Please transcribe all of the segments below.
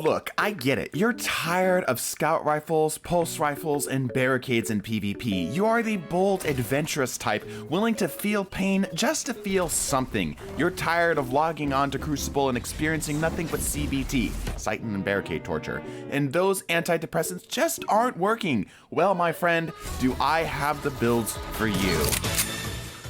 Look, I get it. You're tired of scout rifles, pulse rifles, and barricades in PvP. You are the bold, adventurous type, willing to feel pain just to feel something. You're tired of logging on to Crucible and experiencing nothing but CBT, sight and barricade torture. And those antidepressants just aren't working. Well, my friend, do I have the builds for you.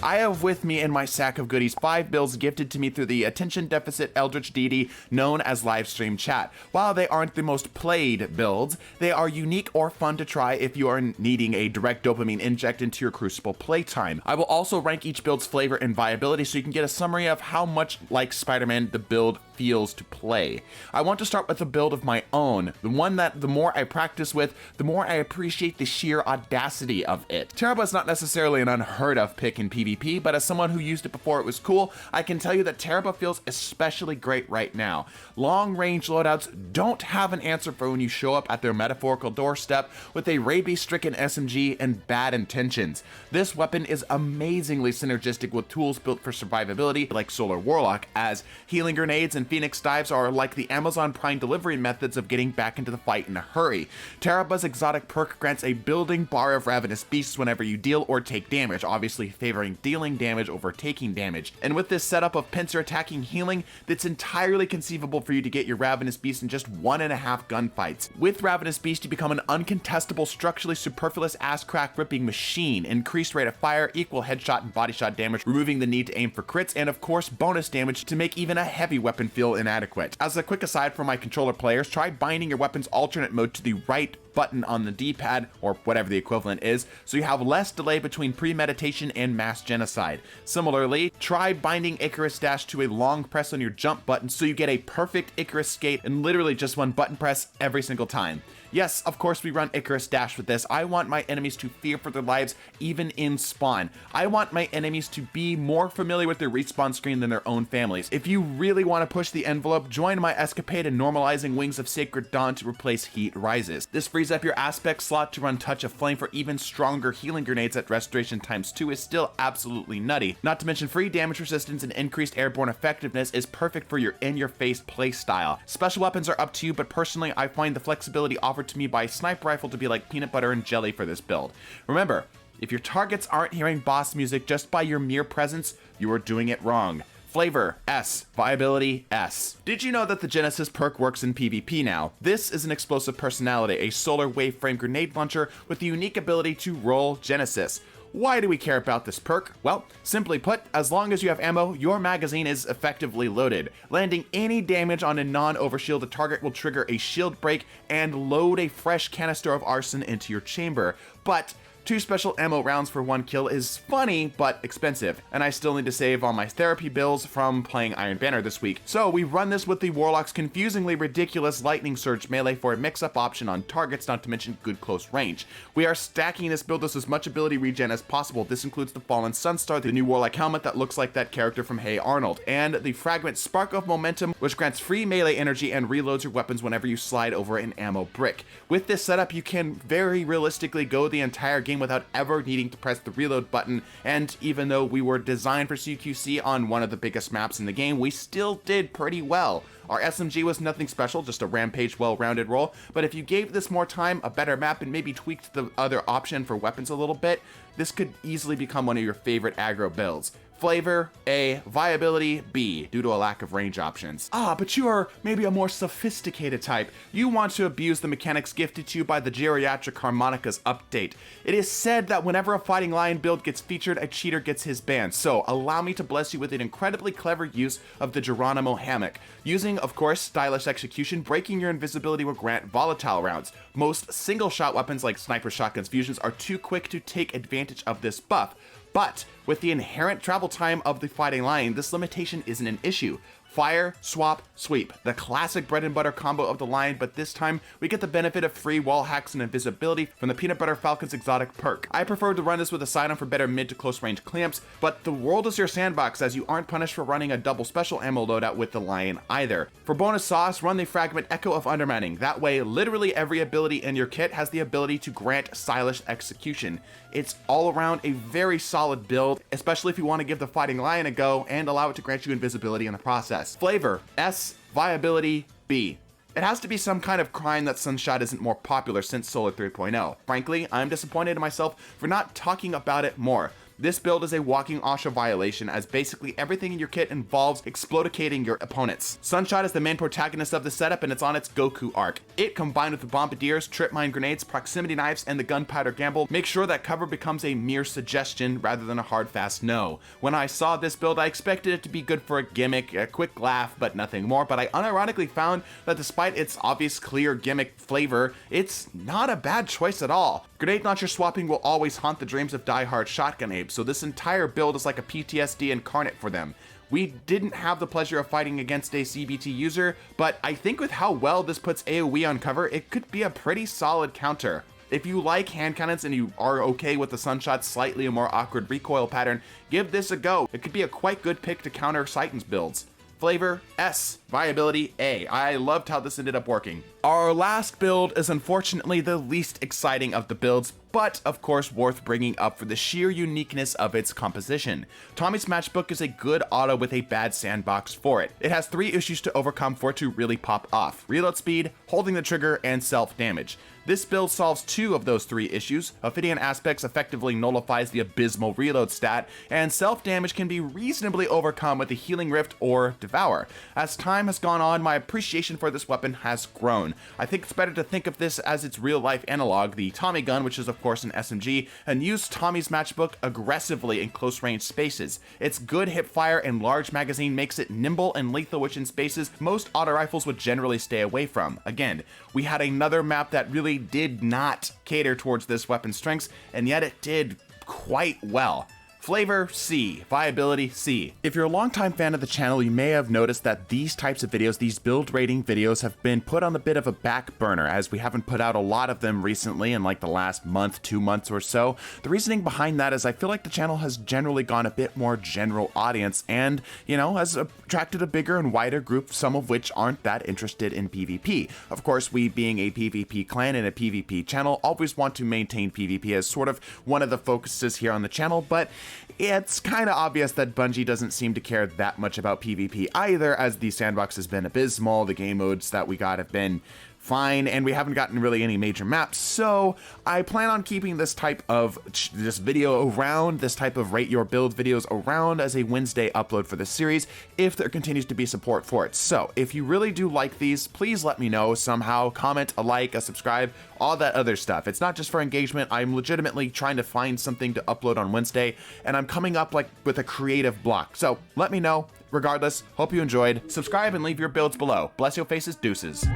I have with me in my sack of goodies 5 builds gifted to me through the attention deficit eldritch deity known as livestream chat. While they aren't the most played builds, they are unique or fun to try if you are needing a direct dopamine inject into your Crucible playtime. I will also rank each build's flavor and viability so you can get a summary of how much like Spider-Man the build feels to play. I want to start with a build of my own, the one that the more I practice with, the more I appreciate the sheer audacity of it. Teraba is not necessarily an unheard of pick in PvP, but as someone who used it before it was cool, I can tell you that Teraba feels especially great right now. Long-range loadouts don't have an answer for when you show up at their metaphorical doorstep with a rabies-stricken SMG and bad intentions. This weapon is amazingly synergistic with tools built for survivability like Solar Warlock, as healing grenades and Phoenix dives are like the Amazon Prime delivery methods of getting back into the fight in a hurry. Teraba's exotic perk grants a building bar of ravenous beasts whenever you deal or take damage, obviously favoring dealing damage over taking damage. And with this setup of pincer attacking healing, it's entirely conceivable for you to get your ravenous beast in just 1.5 gunfights. With ravenous beast, you become an uncontestable, structurally superfluous ass crack ripping machine, increased rate of fire, equal headshot and body shot damage, removing the need to aim for crits, and of course bonus damage to make even a heavy weapon feel inadequate. As a quick aside for my controller players, try binding your weapon's alternate mode to the right button on the D-pad, or whatever the equivalent is, so you have less delay between premeditation and mass genocide. Similarly, try binding Icarus Dash to a long press on your jump button so you get a perfect Icarus skate and literally just one button press every single time. Yes, of course we run Icarus Dash with this. I want my enemies to fear for their lives even in spawn. I want my enemies to be more familiar with their respawn screen than their own families. If you really want to push the envelope, join my escapade in normalizing Wings of Sacred Dawn to replace Heat Rises. This frees up your aspect slot to run Touch of Flame for even stronger healing grenades at restoration ×2 is still absolutely nutty. Not to mention free damage resistance and increased airborne effectiveness is perfect for your in-your-face playstyle. Special weapons are up to you, but personally I find the flexibility offered to me by Sniper Rifle to be like peanut butter and jelly for this build. Remember, if your targets aren't hearing boss music just by your mere presence, you are doing it wrong. Flavor, S. Viability, S. Did you know that the Genesis perk works in PvP now? This is an explosive personality, a solar wave frame grenade launcher with the unique ability to roll Genesis. Why do we care about this perk? Well, simply put, as long as you have ammo, your magazine is effectively loaded. Landing any damage on a non-overshielded target will trigger a shield break and load a fresh canister of arson into your chamber. But 2 special ammo rounds for 1 kill is funny, but expensive, and I still need to save all my therapy bills from playing Iron Banner this week. So we run this with the Warlock's confusingly ridiculous Lightning Surge melee for a mix-up option on targets, not to mention good close range. We are stacking this build with as much ability regen as possible. This includes the Fallen Sunstar, the new Warlock helmet that looks like that character from Hey Arnold, and the Fragment Spark of Momentum, which grants free melee energy and reloads your weapons whenever you slide over an ammo brick. With this setup, you can very realistically go the entire game without ever needing to press the reload button, and even though we were designed for CQC on one of the biggest maps in the game, we still did pretty well. Our SMG was nothing special, just a rampage well-rounded roll, but if you gave this more time, a better map, and maybe tweaked the other option for weapons a little bit, this could easily become one of your favorite aggro builds. Flavor, A. Viability, B, due to a lack of range options. But you are maybe a more sophisticated type. You want to abuse the mechanics gifted to you by the Geriatric Harmonicas update. It is said that whenever a Fighting Lion build gets featured, a cheater gets his ban, so allow me to bless you with an incredibly clever use of the Geronimo Hammock. Using, of course, stylish execution, breaking your invisibility will grant volatile rounds. Most single-shot weapons like sniper shotguns fusions are too quick to take advantage of this buff. But with the inherent travel time of the Fighting Lion, this limitation isn't an issue. Fire, swap, sweep. The classic bread and butter combo of the Lion, but this time we get the benefit of free wall hacks and invisibility from the Peanut Butter Falcon's exotic perk. I prefer to run this with a sidearm for better mid to close range clamps, but the world is your sandbox as you aren't punished for running a double special ammo loadout with the Lion either. For bonus sauce, run the Fragment Echo of Undermining. That way, literally every ability in your kit has the ability to grant stylish execution. It's all around a very solid build, especially if you want to give the Fighting Lion a go and allow it to grant you invisibility in the process. Flavor, S. Viability, B. It has to be some kind of crime that Sunshot isn't more popular since Solar 3.0. Frankly, I'm disappointed in myself for not talking about it more. This build is a walking OSHA violation, as basically everything in your kit involves explodicating your opponents. Sunshot is the main protagonist of the setup, and it's on its Goku arc. It, combined with the bombardiers, trip mine grenades, proximity knives, and the gunpowder gamble, make sure that cover becomes a mere suggestion rather than a hard fast no. When I saw this build, I expected it to be good for a gimmick, a quick laugh, but nothing more, but I unironically found that despite its obvious clear gimmick flavor, it's not a bad choice at all. Grenade launcher swapping will always haunt the dreams of die-hard shotgun apes, so this entire build is like a PTSD incarnate for them. We didn't have the pleasure of fighting against a CBT user, but I think with how well this puts AoE on cover, it could be a pretty solid counter. If you like hand cannons and you are okay with the Sunshot's slightly more awkward recoil pattern, give this a go. It could be a quite good pick to counter Titan's builds. Flavor, S. Viability, A. I loved how this ended up working. Our last build is unfortunately the least exciting of the builds, but of course worth bringing up for the sheer uniqueness of its composition. Tommy's Matchbook is a good auto with a bad sandbox for it. It has 3 issues to overcome for it to really pop off: reload speed, holding the trigger, and self-damage. This build solves 2 of those 3 issues. Ophidian Aspects effectively nullifies the abysmal reload stat, and self-damage can be reasonably overcome with the Healing Rift or Devour. As time has gone on, my appreciation for this weapon has grown. I think it's better to think of this as its real-life analog, the Tommy gun, which is of course an SMG, and use Tommy's Matchbook aggressively in close-range spaces. Its good hipfire and large magazine makes it nimble and lethal, which in spaces most auto rifles would generally stay away from. Again, we had another map that really did not cater towards this weapon's strengths, and yet it did quite well. Flavor, C. Viability, C. If you're a longtime fan of the channel, you may have noticed that these types of videos, these build rating videos, have been put on a bit of a back burner, as we haven't put out a lot of them recently in like the last month, 2 months or so. The reasoning behind that is I feel like the channel has generally gone a bit more general audience and, you know, has attracted a bigger and wider group, some of which aren't that interested in PvP. Of course, we being a PvP clan and a PvP channel always want to maintain PvP as sort of one of the focuses here on the channel, but it's kind of obvious that Bungie doesn't seem to care that much about PvP either, as the sandbox has been abysmal, the game modes that we got have been fine, and we haven't gotten really any major maps, so I plan on keeping this type of video around, this type of rate your build videos around as a Wednesday upload for the series, if there continues to be support for it. So if you really do like these, please let me know somehow, comment, a like, a subscribe, all that other stuff. It's not just for engagement, I'm legitimately trying to find something to upload on Wednesday, and I'm coming up like with a creative block, so let me know. Regardless, hope you enjoyed. Subscribe and leave your builds below. Bless your faces, deuces.